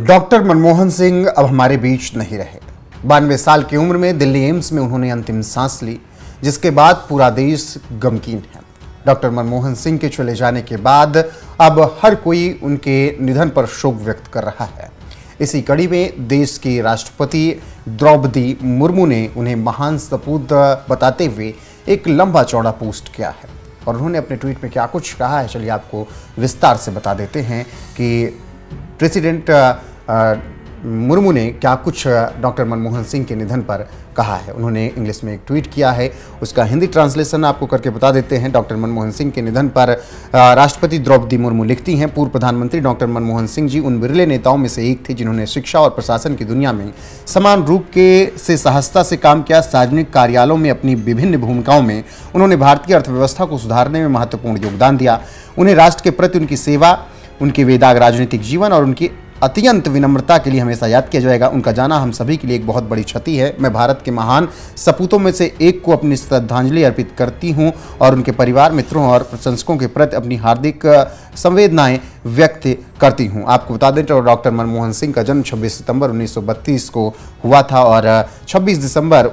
Doctor Manmohan Singh अब हमारे बीच नहीं रहे। 92 साल की उम्र में दिल्ली एम्स में उन्होंने अंतिम सांस ली, जिसके बाद पूरा देश गमगीन है। डॉक्टर मनमोहन सिंह के चले जाने के बाद अब हर कोई उनके निधन पर शोक व्यक्त कर रहा है। इसी कड़ी में देश की राष्ट्रपति द्रौपदी मुर्मू ने उन्हें महान सपूत बताते हुए एक लंबा चौड़ा पोस्ट किया है और उन्होंने अपने ट्वीट में क्या कुछ कहा है, चलिए आपको विस्तार से बता देते हैं कि प्रेसिडेंट मुर्मू ने क्या कुछ डॉक्टर मनमोहन सिंह के निधन पर कहा है। उन्होंने इंग्लिश में एक ट्वीट किया है, उसका हिंदी ट्रांसलेशन आपको करके बता देते हैं। डॉक्टर मनमोहन सिंह के निधन पर राष्ट्रपति द्रौपदी मुर्मू लिखती हैं, पूर्व प्रधानमंत्री डॉक्टर मनमोहन सिंह जी उन विरले नेताओं में से एक थे जिन्होंने शिक्षा और प्रशासन की दुनिया में समान रूप से सहजता से काम किया। सार्वजनिक कार्यालयों में अपनी विभिन्न भूमिकाओं में उन्होंने भारतीय अर्थव्यवस्था को सुधारने में महत्वपूर्ण योगदान दिया। उन्हें राष्ट्र के प्रति उनकी सेवा, उनके वेदाग राजनीतिक जीवन और उनकी अत्यंत विनम्रता के लिए हमेशा याद किया जाएगा। उनका जाना हम सभी के लिए एक बहुत बड़ी क्षति है। मैं भारत के महान सपूतों में से एक को अपनी श्रद्धांजलि अर्पित करती हूं और उनके परिवार, मित्रों और प्रशंसकों के प्रति अपनी हार्दिक संवेदनाएं व्यक्त करती हूं। आपको बता दें डॉक्टर मनमोहन सिंह का जन्म 26 सितंबर 1932 को हुआ था और 26 दिसंबर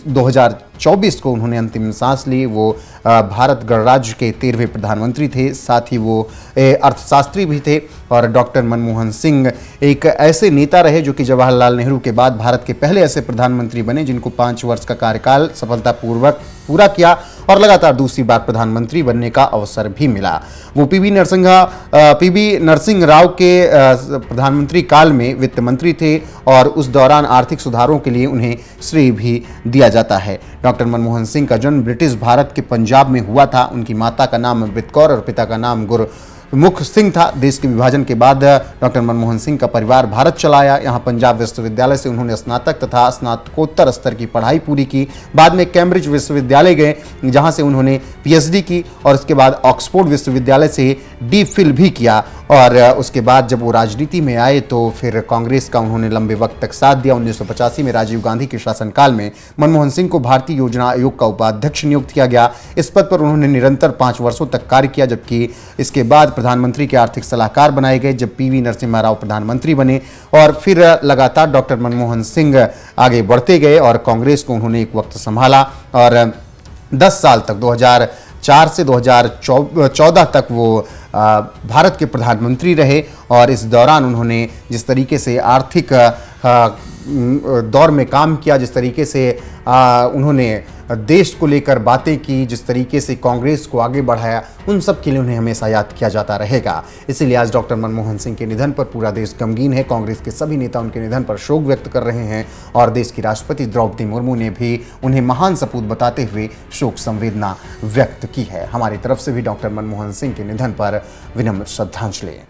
2024 को उन्होंने अंतिम सांस ली। वो भारत गणराज्य के 13वें प्रधानमंत्री थे, साथ ही वो अर्थशास्त्री भी थे। और डॉक्टर मनमोहन सिंह एक ऐसे नेता रहे जो कि जवाहरलाल नेहरू के बाद भारत के पहले ऐसे प्रधानमंत्री बने जिनको 5 वर्ष का कार्यकाल सफलतापूर्वक पूरा किया और लगातार दूसरी बार प्रधानमंत्री बनने का अवसर भी मिला। वो पीवी नरसिंह राव के प्रधानमंत्री काल में वित्त मंत्री थे और उस दौरान आर्थिक सुधारों के लिए उन्हें श्रेय भी दिया जाता है। डॉक्टर मनमोहन सिंह का जन्म ब्रिटिश भारत के पंजाब में हुआ था। उनकी माता का नाम अमृत कौर और पिता का नाम गुरमुख सिंह था। देश के विभाजन के बाद डॉक्टर मनमोहन सिंह का परिवार भारत चला आया। यहाँ पंजाब विश्वविद्यालय से उन्होंने स्नातक तथा स्नातकोत्तर स्तर की पढ़ाई पूरी की। बाद में कैम्ब्रिज विश्वविद्यालय गए, जहाँ से उन्होंने पीएचडी की और उसके बाद ऑक्सफोर्ड विश्वविद्यालय से डी.फिल भी किया। और उसके बाद जब वो राजनीति में आए तो फिर कांग्रेस का उन्होंने लंबे वक्त तक साथ दिया। 1985 में राजीव गांधी के शासनकाल में मनमोहन सिंह को भारतीय योजना आयोग का उपाध्यक्ष नियुक्त किया गया। इस पद पर उन्होंने निरंतर 5 वर्षों तक कार्य किया, जबकि इसके बाद प्रधानमंत्री के आर्थिक सलाहकार बनाए गए जब पीवी नरसिम्हा राव प्रधानमंत्री बने। और फिर लगातार डॉक्टर मनमोहन सिंह आगे बढ़ते गए और कांग्रेस को उन्होंने एक वक्त संभाला और 10 साल तक 2004 से 2014 तक वो भारत के प्रधानमंत्री रहे। और इस दौरान उन्होंने जिस तरीके से आर्थिक दौर में काम किया, जिस तरीके से उन्होंने देश को लेकर बातें की, जिस तरीके से कांग्रेस को आगे बढ़ाया, उन सब के लिए उन्हें हमेशा याद किया जाता रहेगा। इसीलिए आज डॉक्टर मनमोहन सिंह के निधन पर पूरा देश गमगीन है। कांग्रेस के सभी नेता उनके निधन पर शोक व्यक्त कर रहे हैं और देश की राष्ट्रपति द्रौपदी मुर्मू ने भी उन्हें महान सपूत बताते हुए शोक संवेदना व्यक्त की है। हमारी तरफ से भी डॉक्टर मनमोहन सिंह के निधन पर विनम्र श्रद्धांजलि।